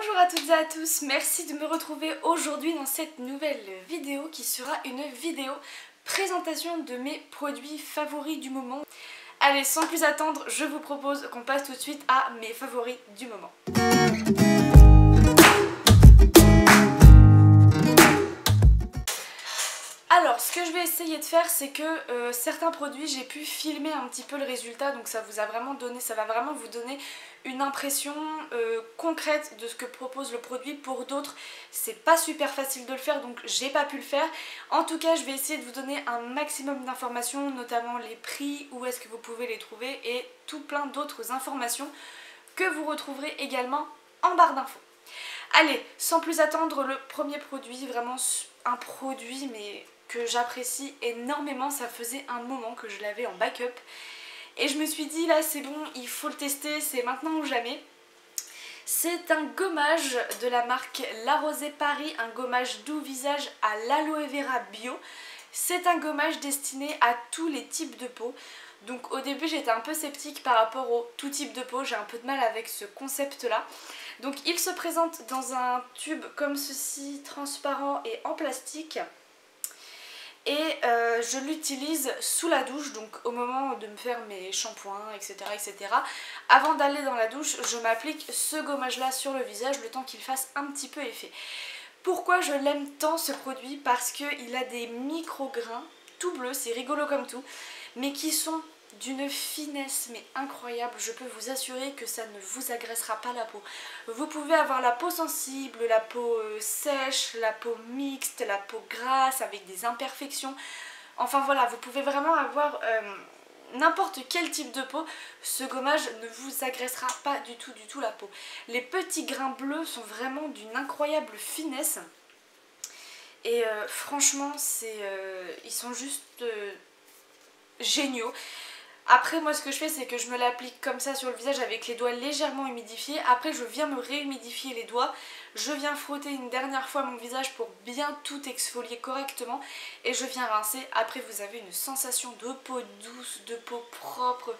Bonjour à toutes et à tous, merci de me retrouver aujourd'hui dans cette nouvelle vidéo qui sera une vidéo présentation de mes produits favoris du moment. Allez, sans plus attendre, je vous propose qu'on passe tout de suite à mes favoris du moment. Alors, ce que je vais essayer de faire, c'est que certains produits, j'ai pu filmer un petit peu le résultat, donc ça va vraiment vous donner une impression concrète de ce que propose le produit. Pour d'autres, c'est pas super facile de le faire, donc j'ai pas pu le faire. En tout cas, je vais essayer de vous donner un maximum d'informations, notamment les prix, où est-ce que vous pouvez les trouver, et tout plein d'autres informations que vous retrouverez également en barre d'infos. Allez, sans plus attendre, le premier produit, vraiment un produit mais que j'apprécie énormément, ça faisait un moment que je l'avais en backup et je me suis dit là c'est bon, il faut le tester, c'est maintenant ou jamais. C'est un gommage de la marque La Rosée Paris, un gommage doux visage à l'aloe vera bio. C'est un gommage destiné à tous les types de peau. Donc au début j'étais un peu sceptique par rapport au tout type de peau, j'ai un peu de mal avec ce concept là. Donc il se présente dans un tube comme ceci, transparent et en plastique. Et je l'utilise sous la douche, donc au moment de me faire mes shampoings, etc. etc. Avant d'aller dans la douche, je m'applique ce gommage là sur le visage, le temps qu'il fasse un petit peu effet. Pourquoi je l'aime tant ce produit? Parce qu'il a des micro-grains, tout bleu, c'est rigolo comme tout, mais qui sont d'une finesse mais incroyable. Je peux vous assurer que ça ne vous agressera pas la peau. Vous pouvez avoir la peau sensible, la peau sèche, la peau mixte, la peau grasse avec des imperfections. Enfin voilà, vous pouvez vraiment avoir n'importe quel type de peau. Ce gommage ne vous agressera pas du tout la peau. Les petits grains bleus sont vraiment d'une incroyable finesse. Et franchement, ils sont juste géniaux. Après moi ce que je fais c'est que je me l'applique comme ça sur le visage avec les doigts légèrement humidifiés. Après je viens me réhumidifier les doigts. Je viens frotter une dernière fois mon visage pour bien tout exfolier correctement. Et je viens rincer. Après vous avez une sensation de peau douce, de peau propre.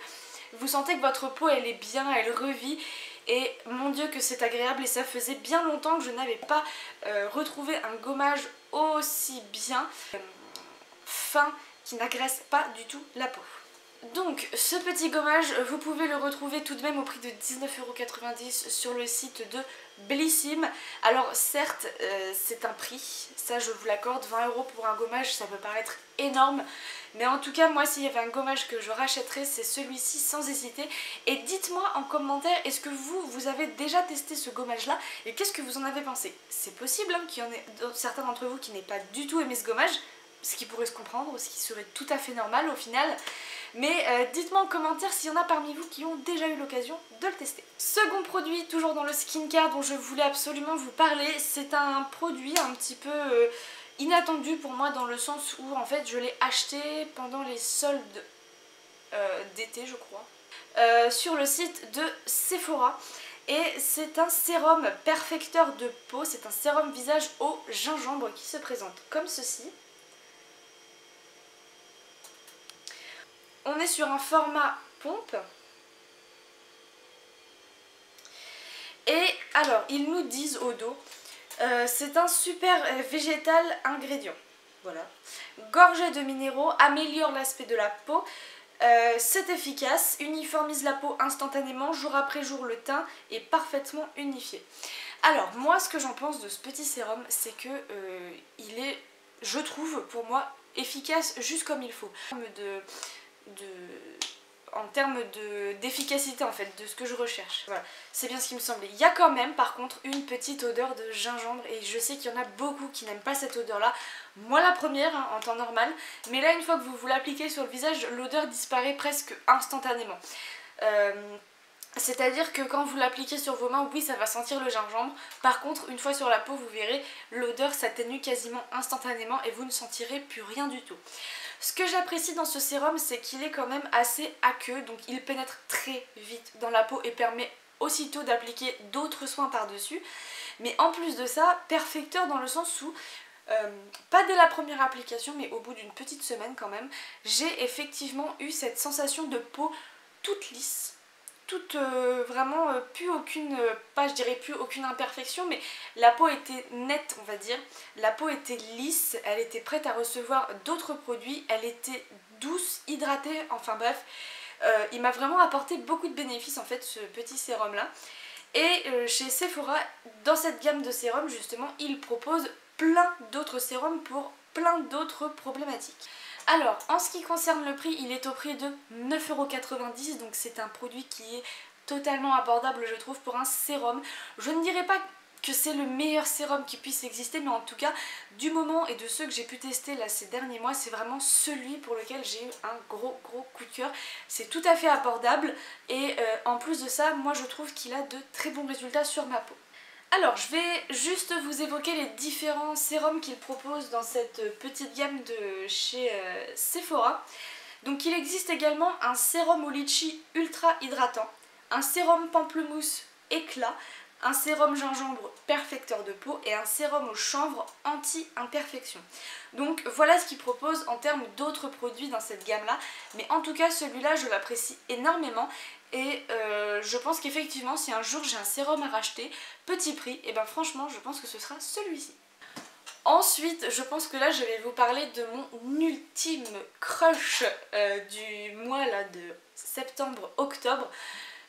Vous sentez que votre peau elle est bien, elle revit. Et mon dieu que c'est agréable. Et ça faisait bien longtemps que je n'avais pas retrouvé un gommage aussi bien fin, qui n'agresse pas du tout la peau. Donc ce petit gommage, vous pouvez le retrouver tout de même au prix de 19,90 € sur le site de Blissim. Alors certes c'est un prix, ça je vous l'accorde, 20 € pour un gommage ça peut paraître énorme. Mais en tout cas moi s'il y avait un gommage que je rachèterais c'est celui-ci sans hésiter. Et dites-moi en commentaire, est-ce que vous avez déjà testé ce gommage là et qu'est-ce que vous en avez pensé? C'est possible hein, qu'il y en ait certains d'entre vous qui n'aient pas du tout aimé ce gommage, ce qui pourrait se comprendre, ce qui serait tout à fait normal au final. Mais dites-moi en commentaire s'il y en a parmi vous qui ont déjà eu l'occasion de le tester. Second produit, toujours dans le skincare dont je voulais absolument vous parler, c'est un produit un petit peu inattendu pour moi dans le sens où en fait je l'ai acheté pendant les soldes d'été je crois, sur le site de Sephora. Et c'est un sérum perfecteur de peau, c'est un sérum visage au gingembre qui se présente comme ceci. On est sur un format pompe. Et alors, ils nous disent au dos, c'est un super végétal ingrédient. Voilà. Gorgé de minéraux, améliore l'aspect de la peau. C'est efficace, uniformise la peau instantanément, jour après jour le teint est parfaitement unifié. Alors, moi ce que j'en pense de ce petit sérum, c'est que il est, je trouve, pour moi, efficace juste comme il faut. En termes d'efficacité en fait, de ce que je recherche. Voilà, c'est bien ce qui me semblait. Il y a quand même par contre une petite odeur de gingembre et je sais qu'il y en a beaucoup qui n'aiment pas cette odeur là. Moi la première hein, en temps normal, mais là une fois que vous l'appliquez sur le visage, l'odeur disparaît presque instantanément. C'est-à-dire que quand vous l'appliquez sur vos mains, oui ça va sentir le gingembre. Par contre une fois sur la peau vous verrez, l'odeur s'atténue quasiment instantanément et vous ne sentirez plus rien du tout. Ce que j'apprécie dans ce sérum, c'est qu'il est quand même assez aqueux, donc il pénètre très vite dans la peau et permet aussitôt d'appliquer d'autres soins par-dessus. Mais en plus de ça, perfecteur dans le sens où, pas dès la première application, mais au bout d'une petite semaine quand même, j'ai effectivement eu cette sensation de peau toute lisse, toute vraiment plus aucune, pas je dirais plus aucune imperfection, mais la peau était nette, on va dire. La peau était lisse, elle était prête à recevoir d'autres produits, elle était douce, hydratée, enfin bref. Il m'a vraiment apporté beaucoup de bénéfices en fait ce petit sérum là. Et chez Sephora, dans cette gamme de sérums justement, ils proposent plein d'autres sérums pour plein d'autres problématiques. Alors, en ce qui concerne le prix, il est au prix de 9,90 €, donc c'est un produit qui est totalement abordable je trouve pour un sérum. Je ne dirais pas que c'est le meilleur sérum qui puisse exister, mais en tout cas, du moment et de ceux que j'ai pu tester là ces derniers mois, c'est vraiment celui pour lequel j'ai eu un gros coup de cœur. C'est tout à fait abordable et en plus de ça, moi je trouve qu'il a de très bons résultats sur ma peau. Alors, je vais juste vous évoquer les différents sérums qu'ils proposent dans cette petite gamme de chez Sephora. Donc il existe également un sérum au litchi ultra hydratant, un sérum pamplemousse éclat, un sérum gingembre perfecteur de peau et un sérum au chanvre anti-imperfection. Donc voilà ce qu'ils proposent en termes d'autres produits dans cette gamme là, mais en tout cas celui-là je l'apprécie énormément et je pense qu'effectivement si un jour j'ai un sérum à racheter, petit prix, et ben franchement je pense que ce sera celui-ci. Ensuite, je pense que là je vais vous parler de mon ultime crush du mois là, de septembre-octobre.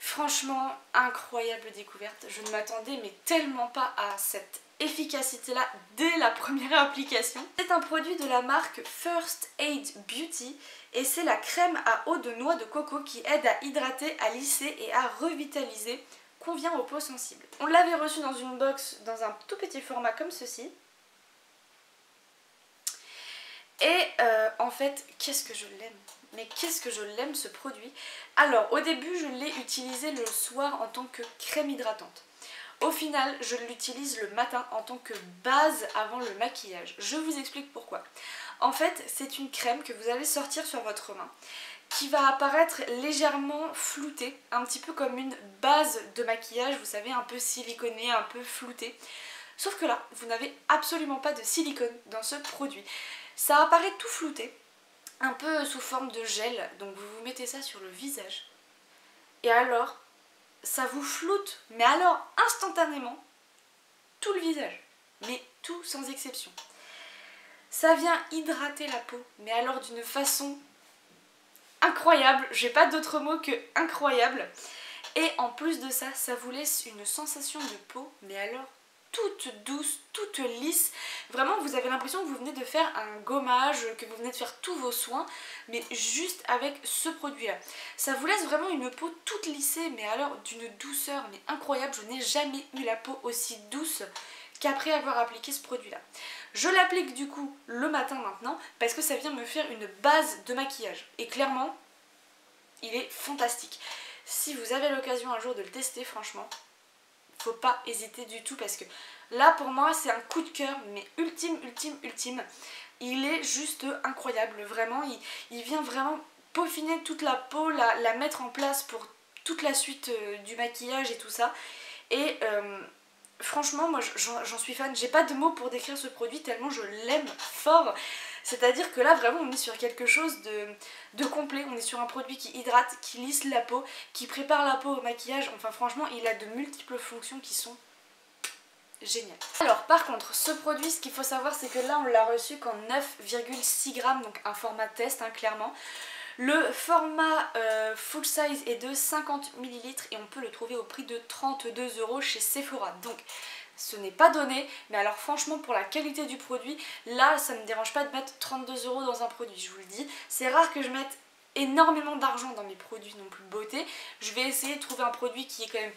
Franchement, incroyable découverte. Je ne m'attendais mais tellement pas à cette efficacité là dès la première application. C'est un produit de la marque First Aid Beauty et c'est la crème à eau de noix de coco qui aide à hydrater, à lisser et à revitaliser, convient aux peaux sensibles. On l'avait reçu dans une box dans un tout petit format comme ceci. Et en fait, qu'est-ce que je l'aime! Mais qu'est-ce que je l'aime ce produit! Alors au début je l'ai utilisé le soir en tant que crème hydratante. Au final je l'utilise le matin en tant que base avant le maquillage. Je vous explique pourquoi. En fait c'est une crème que vous allez sortir sur votre main qui va apparaître légèrement floutée, un petit peu comme une base de maquillage, vous savez, un peu siliconée, un peu floutée. Sauf que là, vous n'avez absolument pas de silicone dans ce produit. Ça apparaît tout flouté, un peu sous forme de gel, donc vous vous mettez ça sur le visage. Et alors, ça vous floute, mais alors instantanément, tout le visage. Mais tout sans exception. Ça vient hydrater la peau, mais alors d'une façon incroyable, j'ai pas d'autre mot que incroyable. Et en plus de ça, ça vous laisse une sensation de peau, mais alors toute douce, toute lisse. Vraiment vous avez l'impression que vous venez de faire un gommage, que vous venez de faire tous vos soins, mais juste avec ce produit là. Ça vous laisse vraiment une peau toute lissée, mais alors d'une douceur mais incroyable. Je n'ai jamais eu la peau aussi douce qu'après avoir appliqué ce produit là. Je l'applique du coup le matin maintenant parce que ça vient me faire une base de maquillage. Et clairement, il est fantastique. Si vous avez l'occasion un jour de le tester, franchement, faut pas hésiter du tout parce que là pour moi c'est un coup de cœur mais ultime. Il est juste incroyable, vraiment il vient vraiment peaufiner toute la peau, la mettre en place pour toute la suite du maquillage et tout ça. Et franchement moi j'en suis fan, j'ai pas de mots pour décrire ce produit tellement je l'aime fort. C'est-à-dire que là vraiment on est sur quelque chose de complet, on est sur un produit qui hydrate, qui lisse la peau, qui prépare la peau au maquillage, enfin franchement il a de multiples fonctions qui sont géniales. Alors par contre ce produit, ce qu'il faut savoir c'est que là on l'a reçu qu'en 9,6 g, donc un format test hein, clairement. Le format full size est de 50 ml et on peut le trouver au prix de 32 € chez Sephora. Donc ce n'est pas donné, mais alors franchement pour la qualité du produit, là ça ne me dérange pas de mettre 32 € dans un produit, je vous le dis. C'est rare que je mette énormément d'argent dans mes produits non plus beauté. Je vais essayer de trouver un produit qui est quand même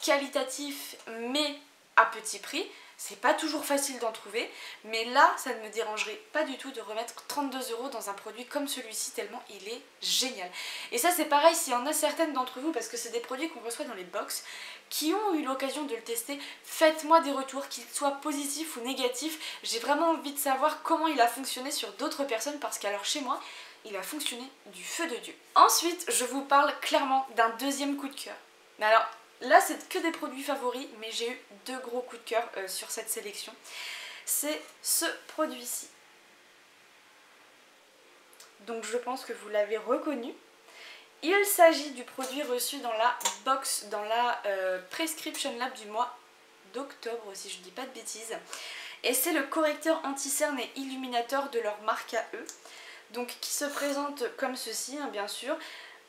qualitatif mais à petit prix. C'est pas toujours facile d'en trouver, mais là ça ne me dérangerait pas du tout de remettre 32 € dans un produit comme celui-ci tellement il est génial. Et ça c'est pareil s'il y en a certaines d'entre vous, parce que c'est des produits qu'on reçoit dans les box, qui ont eu l'occasion de le tester, faites-moi des retours, qu'ils soient positifs ou négatifs. J'ai vraiment envie de savoir comment il a fonctionné sur d'autres personnes parce qu'alors chez moi, il a fonctionné du feu de Dieu. Ensuite, je vous parle clairement d'un deuxième coup de cœur. Mais alors, là c'est que des produits favoris, mais j'ai eu deux gros coups de cœur sur cette sélection. C'est ce produit-ci. Donc je pense que vous l'avez reconnu. Il s'agit du produit reçu dans la box, dans la Prescription Lab du mois d'octobre, si je dis pas de bêtises. Et c'est le correcteur anti-cerne et illuminateur de leur marque à eux. Donc qui se présente comme ceci, hein, bien sûr.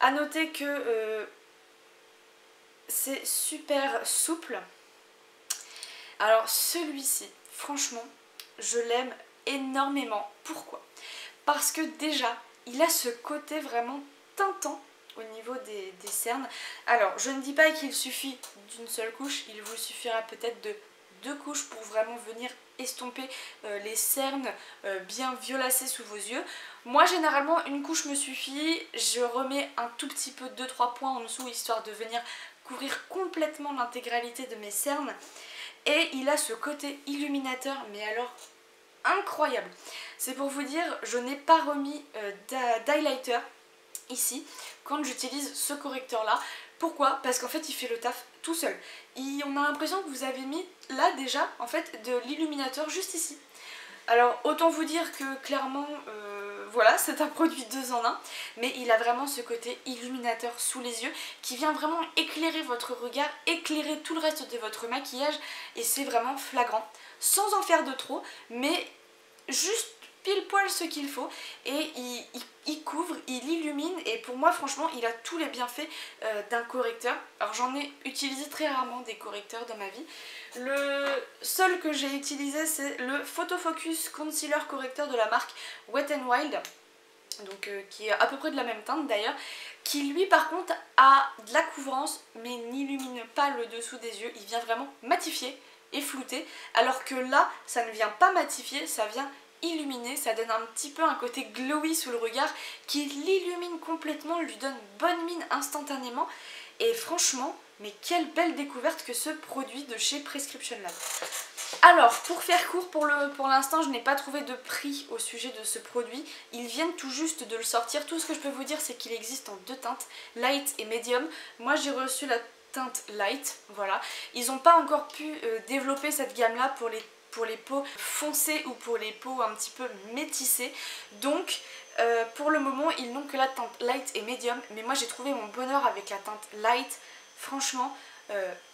A noter que c'est super souple. Alors celui-ci, franchement, je l'aime énormément. Pourquoi? Parce que déjà, il a ce côté vraiment tintant au niveau des cernes. Alors, je ne dis pas qu'il suffit d'une seule couche, il vous suffira peut-être de 2 couches pour vraiment venir estomper les cernes bien violacées sous vos yeux. Moi, généralement, une couche me suffit. Je remets un tout petit peu, 2-3 points en dessous, histoire de venir couvrir complètement l'intégralité de mes cernes. Et il a ce côté illuminateur, mais alors incroyable. C'est pour vous dire, je n'ai pas remis d'highlighter ici quand j'utilise ce correcteur là. Pourquoi? Parce qu'en fait il fait le taf tout seul. On a l'impression que vous avez mis là déjà en fait de l'illuminateur juste ici. Alors autant vous dire que clairement voilà, c'est un produit 2 en 1, mais il a vraiment ce côté illuminateur sous les yeux qui vient vraiment éclairer votre regard, éclairer tout le reste de votre maquillage, et c'est vraiment flagrant, sans en faire de trop, mais juste pile poil ce qu'il faut, et il couvre, il illumine, et pour moi franchement il a tous les bienfaits d'un correcteur. Alors j'en ai utilisé très rarement des correcteurs dans ma vie. Le seul que j'ai utilisé c'est le Photo Focus Concealer Correcteur de la marque Wet n Wild, donc qui est à peu près de la même teinte d'ailleurs, qui lui par contre a de la couvrance mais n'illumine pas le dessous des yeux, il vient vraiment matifier et flouter, alors que là ça ne vient pas matifier, ça vient illuminer, ça donne un petit peu un côté glowy sous le regard qui l'illumine complètement, lui donne bonne mine instantanément, et franchement, mais quelle belle découverte que ce produit de chez Prescription Lab. Alors, pour faire court, pour l'instant, je n'ai pas trouvé de prix au sujet de ce produit. Ils viennent tout juste de le sortir. Tout ce que je peux vous dire, c'est qu'il existe en 2 teintes, light et medium. Moi, j'ai reçu la teinte light, voilà. Ils n'ont pas encore pu développer cette gamme-là pour les peaux foncées ou pour les peaux un petit peu métissées. Donc, pour le moment, ils n'ont que la teinte light et medium. Mais moi, j'ai trouvé mon bonheur avec la teinte light. Franchement,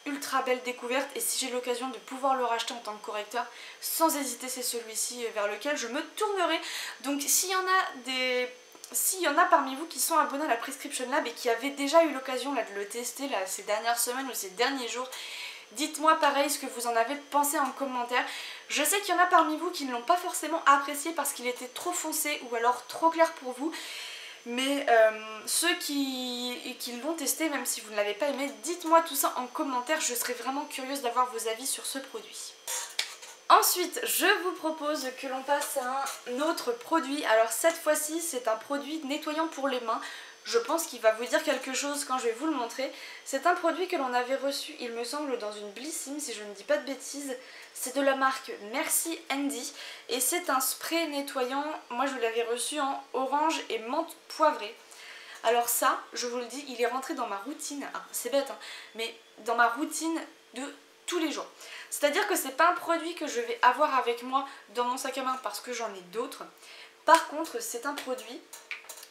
ultra belle découverte, et si j'ai l'occasion de pouvoir le racheter en tant que correcteur, sans hésiter c'est celui-ci vers lequel je me tournerai. Donc s'il y en a parmi vous qui sont abonnés à la Prescription Lab et qui avaient déjà eu l'occasion de le tester là, ces dernières semaines ou ces derniers jours, dites-moi pareil ce que vous en avez pensé en commentaire. Je sais qu'il y en a parmi vous qui ne l'ont pas forcément apprécié parce qu'il était trop foncé ou alors trop clair pour vous. Mais ceux qui l'ont testé, même si vous ne l'avez pas aimé, dites-moi tout ça en commentaire, je serais vraiment curieuse d'avoir vos avis sur ce produit. Ensuite, je vous propose que l'on passe à un autre produit. Alors cette fois-ci, c'est un produit nettoyant pour les mains. Je pense qu'il va vous dire quelque chose quand je vais vous le montrer. C'est un produit que l'on avait reçu, il me semble, dans une Blissim, si je ne dis pas de bêtises. C'est de la marque Merci Andy et c'est un spray nettoyant. Moi je l'avais reçu en orange et menthe poivrée. Alors ça, je vous le dis, il est rentré dans ma routine, ah, c'est bête hein, mais dans ma routine de tous les jours. C'est-à-dire que c'est pas un produit que je vais avoir avec moi dans mon sac à main parce que j'en ai d'autres. Par contre, c'est un produit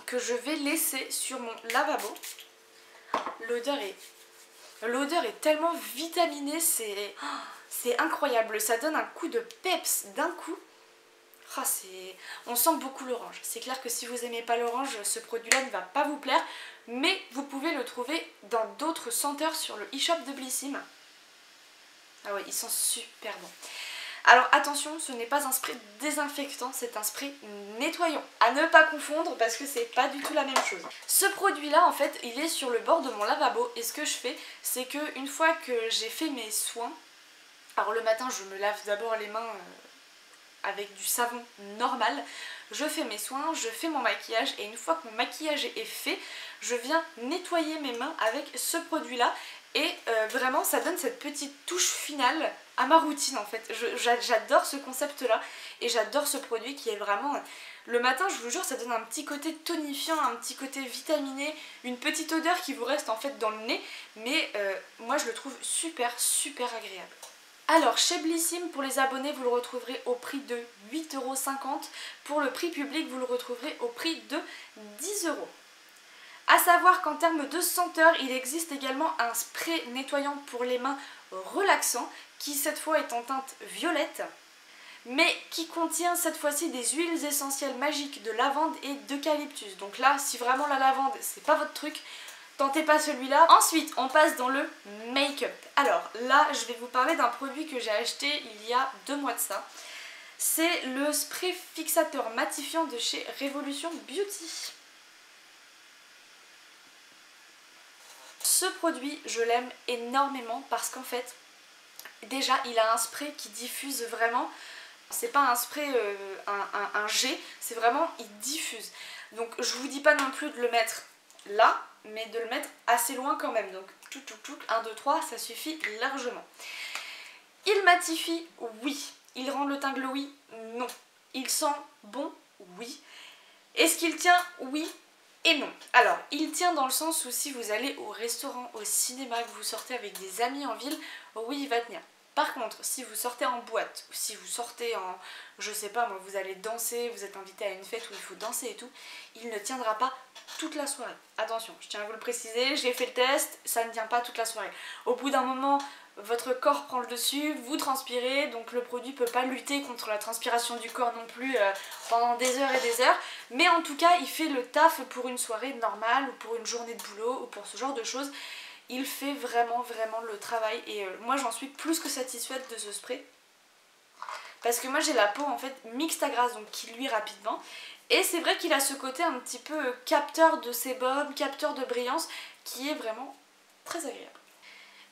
que je vais laisser sur mon lavabo. L'odeur est tellement vitaminée, c'est incroyable, ça donne un coup de peps d'un coup. Oh, on sent beaucoup l'orange. C'est clair que si vous n'aimez pas l'orange, ce produit-là ne va pas vous plaire, mais vous pouvez le trouver dans d'autres senteurs sur le e-shop de Blissim. Ah ouais, ils sont super bons. Alors attention, ce n'est pas un spray désinfectant, c'est un spray nettoyant. À ne pas confondre parce que c'est pas du tout la même chose. Ce produit là en fait, il est sur le bord de mon lavabo et ce que je fais, c'est que une fois que j'ai fait mes soins, alors le matin je me lave d'abord les mains avec du savon normal, je fais mes soins, je fais mon maquillage et une fois que mon maquillage est fait, je viens nettoyer mes mains avec ce produit là. Et vraiment ça donne cette petite touche finale à ma routine en fait. J'adore ce concept là et j'adore ce produit qui est vraiment... Le matin je vous jure ça donne un petit côté tonifiant, un petit côté vitaminé, une petite odeur qui vous reste en fait dans le nez. Mais moi je le trouve super agréable. Alors chez Blissim pour les abonnés vous le retrouverez au prix de 8,50 €. Pour le prix public vous le retrouverez au prix de 10 €. À savoir qu'en termes de senteur, il existe également un spray nettoyant pour les mains relaxant qui cette fois est en teinte violette mais qui contient cette fois-ci des huiles essentielles magiques de lavande et d'eucalyptus. Donc là, si vraiment la lavande c'est pas votre truc, tentez pas celui-là. Ensuite, on passe dans le make-up. Alors là, je vais vous parler d'un produit que j'ai acheté il y a 2 mois de ça. C'est le spray fixateur matifiant de chez Revolution Beauty. Ce produit, je l'aime énormément parce qu'en fait, déjà, il a un spray qui diffuse vraiment. C'est pas un spray, un jet, c'est vraiment, il diffuse. Donc je vous dis pas non plus de le mettre là, mais de le mettre assez loin quand même. Donc tout, 1, 2, 3, ça suffit largement. Il matifie, oui. Il rend le teint glowy, non. Il sent bon, oui. Est-ce qu'il tient? Oui et non. Alors, il tient dans le sens où si vous allez au restaurant, au cinéma, que vous sortez avec des amis en ville, oui, il va tenir. Par contre, si vous sortez en boîte, ou si vous sortez en, je sais pas moi, vous allez danser, vous êtes invité à une fête où il faut danser et tout, il ne tiendra pas toute la soirée. Attention, je tiens à vous le préciser, j'ai fait le test, ça ne tient pas toute la soirée. Au bout d'un moment, votre corps prend le dessus, vous transpirez, donc le produit ne peut pas lutter contre la transpiration du corps non plus pendant des heures et des heures. Mais en tout cas, il fait le taf pour une soirée normale, ou pour une journée de boulot, ou pour ce genre de choses. Il fait vraiment le travail et moi j'en suis plus que satisfaite de ce spray. Parce que moi j'ai la peau en fait mixte à grasse, donc qui luit rapidement. Et c'est vrai qu'il a ce côté un petit peu capteur de sébum, capteur de brillance, qui est vraiment très agréable.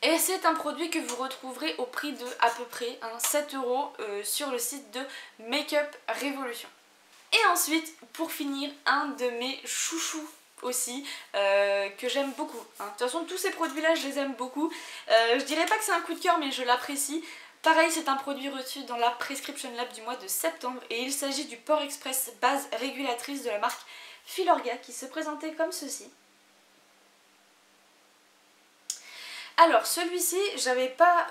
Et c'est un produit que vous retrouverez au prix de à peu près 7 € sur le site de Make-up Revolution. Et ensuite, pour finir, un de mes chouchous aussi, que j'aime beaucoup. De toute façon, tous ces produits-là, je les aime beaucoup. Je dirais pas que c'est un coup de cœur, mais je l'apprécie. Pareil, c'est un produit reçu dans la Prescription Lab du mois de septembre et il s'agit du Pore Express base régulatrice de la marque Filorga qui se présentait comme ceci. Alors celui-ci, j'avais pas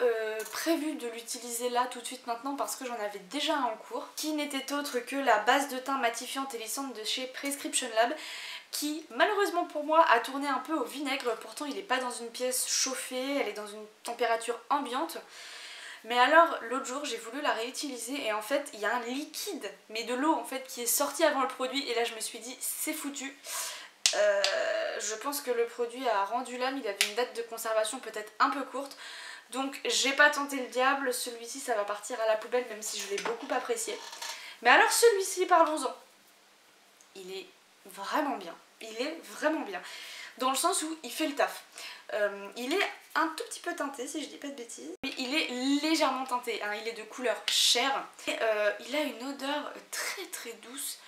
prévu de l'utiliser là tout de suite maintenant parce que j'en avais déjà un en cours, qui n'était autre que la base de teint matifiante et lissante de chez Prescription Lab, qui malheureusement pour moi a tourné un peu au vinaigre. Pourtant il n'est pas dans une pièce chauffée, elle est dans une température ambiante. Mais alors l'autre jour j'ai voulu la réutiliser et en fait il y a un liquide, mais de l'eau en fait, qui est sorti avant le produit et là je me suis dit c'est foutu. Je pense que le produit a rendu l'âme, il avait une date de conservation peut-être un peu courte. Donc j'ai pas tenté le diable, celui-ci ça va partir à la poubelle même si je l'ai beaucoup apprécié. Mais alors celui-ci, parlons-en. Il est vraiment bien, il est vraiment bien. Dans le sens où il fait le taf. Il est un tout petit peu teinté si je dis pas de bêtises. Mais il est légèrement teinté, il est de couleur chair. Et, il a une odeur très douce.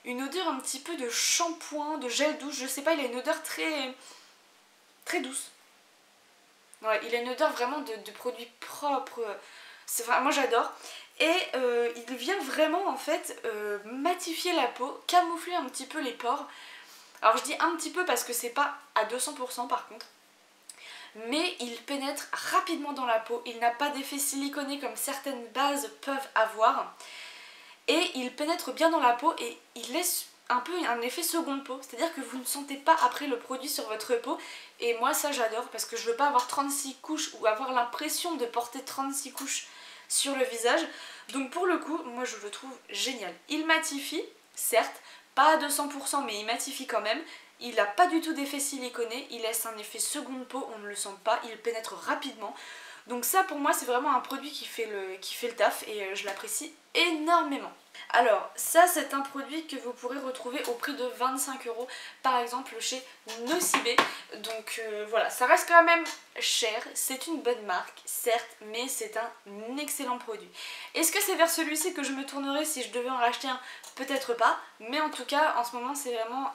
Une odeur un petit peu de shampoing, de gel douche, je sais pas, il a une odeur très douce. Ouais, il a une odeur vraiment de produit propre. Enfin, moi j'adore. Et il vient vraiment en fait matifier la peau, camoufler un petit peu les pores. Alors je dis un petit peu parce que c'est pas à 200% par contre. Mais il pénètre rapidement dans la peau, il n'a pas d'effet siliconé comme certaines bases peuvent avoir. Et il pénètre bien dans la peau et il laisse un peu un effet seconde peau. C'est-à-dire que vous ne sentez pas après le produit sur votre peau. Et moi ça j'adore parce que je veux pas avoir 36 couches ou avoir l'impression de porter 36 couches sur le visage. Donc pour le coup, moi je le trouve génial. Il matifie, certes, pas à 200% mais il matifie quand même. Il n'a pas du tout d'effet siliconé, il laisse un effet seconde peau, on ne le sent pas, il pénètre rapidement. Donc ça pour moi c'est vraiment un produit qui fait le taf et je l'apprécie énormément. Alors ça c'est un produit que vous pourrez retrouver au prix de 25 € par exemple chez Nocibé. Donc voilà, ça reste quand même cher, c'est une bonne marque certes, mais c'est un excellent produit. Est-ce que c'est vers celui-ci que je me tournerai si je devais en racheter un? Peut-être pas, mais en tout cas en ce moment c'est vraiment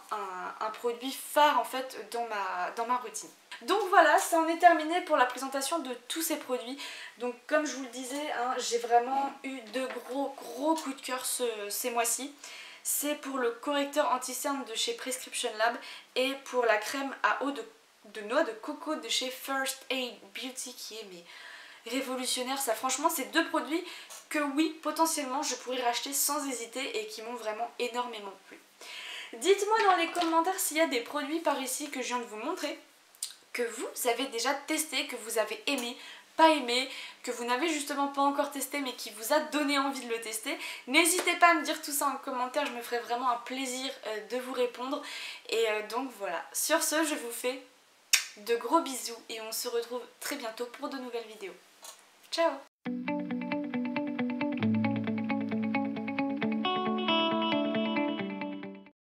un produit phare en fait dans ma routine. Donc voilà, ça en est terminé pour la présentation de tous ces produits. Donc comme je vous le disais, j'ai vraiment eu de gros coups de cœur ces mois-ci. C'est pour le correcteur anti-cerne de chez Prescription Lab et pour la crème à eau de noix de coco de chez First Aid Beauty qui est révolutionnaire. Ça franchement c'est deux produits que oui potentiellement je pourrais racheter sans hésiter et qui m'ont vraiment énormément plu. Dites-moi dans les commentaires s'il y a des produits par ici que je viens de vous montrer, que vous avez déjà testé, que vous avez aimé, pas aimé, que vous n'avez justement pas encore testé mais qui vous a donné envie de le tester. N'hésitez pas à me dire tout ça en commentaire, je me ferai vraiment un plaisir de vous répondre. Et donc voilà, sur ce je vous fais de gros bisous et on se retrouve très bientôt pour de nouvelles vidéos. Ciao!